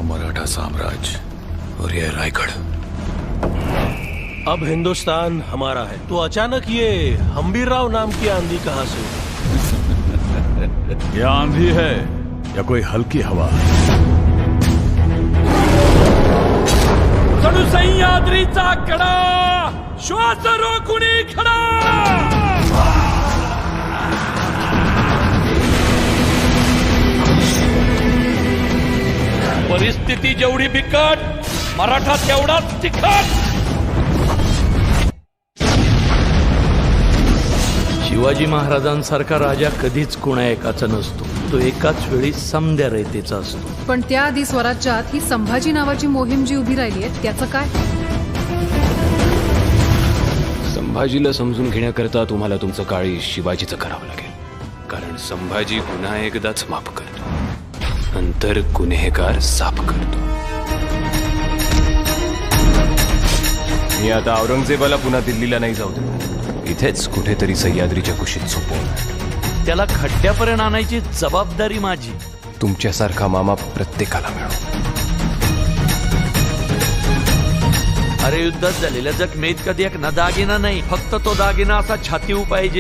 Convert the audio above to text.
मराठा साम्राज्य और ये रायगढ़। अब हिंदुस्तान हमारा है, तो अचानक ये हम्बीरराव नाम की आंधी कहां से? ये आंधी है या कोई हल्की हवा? सह्याद्रीचा कडा श्वास रोखुनी खडा। परिस्थिती जेवढी बिकट, मराठा तेवढाच तिखट। शिवाजी महाराजांसारखा राजा कधीच कोणा एकाचा नसतो, तो एकाच वेळी समद्या रयतेचा असतो। पण त्याआधी स्वराज्यात ही संभाजी नावाची मोहीम जी उभी राहिली आहे त्याचं काय? संभाजीला समजून घेण्याकरता तुम्हाला तुमचं काळी शिवाजीचं करावं लागेल, कारण संभाजी गुन्हा एकदाच माफ करतो, नंतर गुन्हेगार साफ करतो। मी आता औरंगजेबाला पुन्हा दिल्लीला नाही जाऊ देणार, इथेच कुठेतरी सह्याद्रीच्या कुशीत झोपवणार। त्याला खड्ड्यापर्यंत आणायची जबाबदारी माझी। तुमच्यासारखा मामा प्रत्येकाला मिळो। अरे युद्धात झालेल्या जखमेत कधी एक ना दागिना नाही, फक्त तो दागिना असा छातीवर पाहिजे।